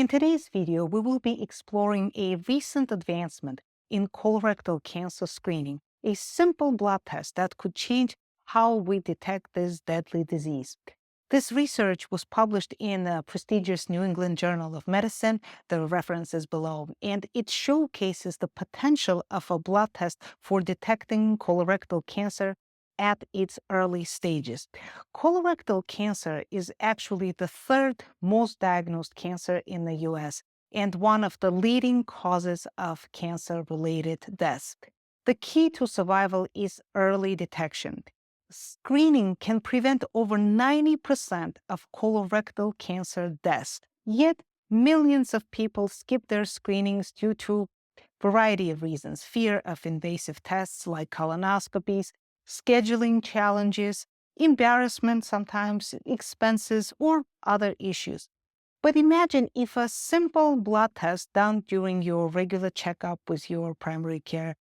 In today's video, we will be exploring a recent advancement in colorectal cancer screening, a simple blood test that could change how we detect this deadly disease. This research was published in the prestigious New England Journal of Medicine. The reference is below, and it showcases the potential of a blood test for detecting colorectal cancer at its early stages. Colorectal cancer is actually the third most diagnosed cancer in the US and one of the leading causes of cancer-related deaths. The key to survival is early detection. Screening can prevent over 90% of colorectal cancer deaths. Yet, millions of people skip their screenings due to a variety of reasons: fear of invasive tests like colonoscopies, scheduling challenges, embarrassment sometimes, expenses, or other issues. But imagine if a simple blood test done during your regular checkup with your primary care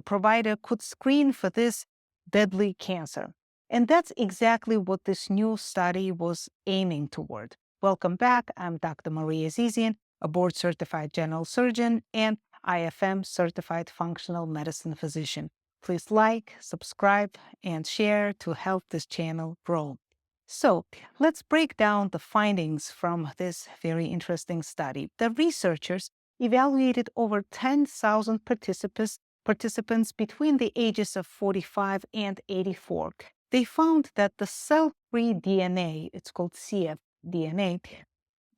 provider could screen for this deadly cancer. And that's exactly what this new study was aiming toward. Welcome back. I'm Dr. Maria Azizian, a board-certified general surgeon and IFM certified functional medicine physician. Please like, subscribe, and share to help this channel grow. So let's break down the findings from this very interesting study. The researchers evaluated over 10,000 participants between the ages of 45 and 84. They found that the cell-free DNA, it's called cfDNA,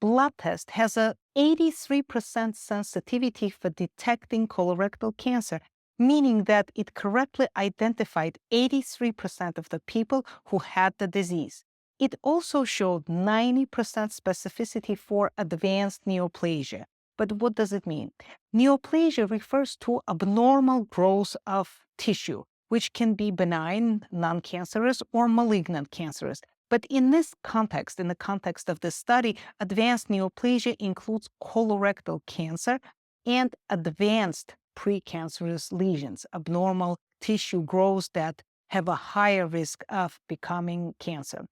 blood test has a 83% sensitivity for detecting colorectal cancer, meaning that it correctly identified 83% of the people who had the disease. It also showed 90% specificity for advanced neoplasia. But what does it mean? Neoplasia refers to abnormal growth of tissue, which can be benign, non-cancerous, or malignant cancerous. But in this context, in the context of this study, advanced neoplasia includes colorectal cancer and advanced precancerous lesions, abnormal tissue growths that have a higher risk of becoming cancer.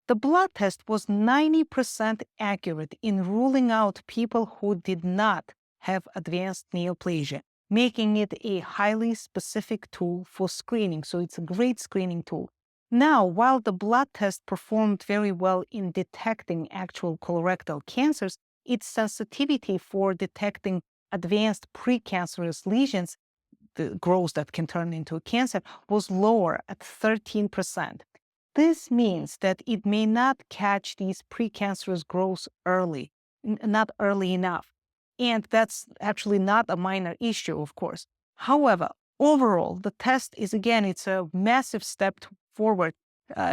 The blood test was 90% accurate in ruling out people who did not have advanced neoplasia, making it a highly specific tool for screening. So it's a great screening tool. Now, while the blood test performed very well in detecting actual colorectal cancers, its sensitivity for detecting advanced precancerous lesions, the growths that can turn into cancer, was lower at 13%. This means that it may not catch these precancerous growths early, not early enough. And that's actually not a minor issue, of course. However, overall, the test is, again, it's a massive step forward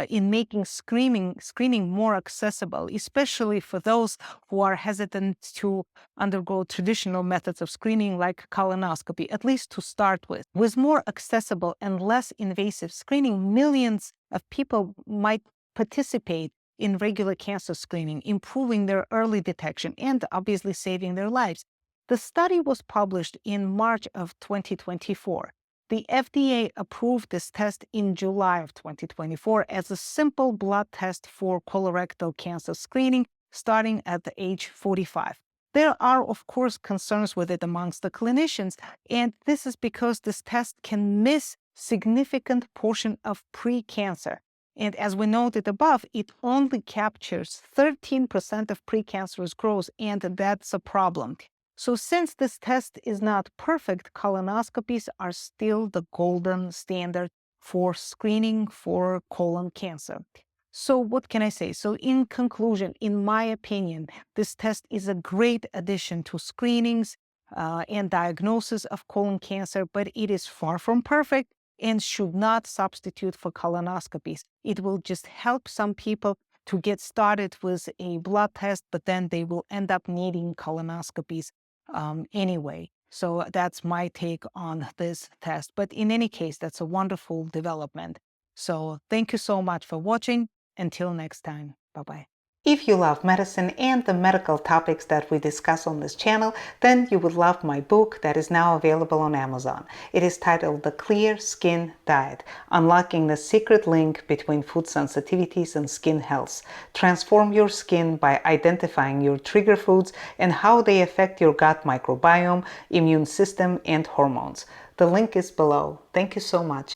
in making screening more accessible, especially for those who are hesitant to undergo traditional methods of screening like colonoscopy, at least to start with. With more accessible and less invasive screening, millions of people might participate in regular cancer screening, improving their early detection and obviously saving their lives. The study was published in March of 2024. The FDA approved this test in July of 2024 as a simple blood test for colorectal cancer screening starting at the age 45. There are, of course, concerns with it amongst the clinicians, and this is because this test can miss significant portion of precancer. And as we noted above, it only captures 13% of precancerous growth, and that's a problem. So since this test is not perfect, colonoscopies are still the golden standard for screening for colon cancer. So what can I say? So in conclusion, in my opinion, this test is a great addition to screenings and diagnosis of colon cancer, but it is far from perfect and should not substitute for colonoscopies. It will just help some people to get started with a blood test, but then they will end up needing colonoscopies anyway. So that's my take on this test. But in any case, that's a wonderful development. So thank you so much for watching. Until next time. Bye-bye. If you love medicine and the medical topics that we discuss on this channel, then you would love my book that is now available on Amazon. It is titled The Clear Skin Diet: Unlocking the Secret Link Between Food Sensitivities and Skin Health. Transform your skin by identifying your trigger foods and how they affect your gut microbiome, immune system, and hormones. The link is below. Thank you so much.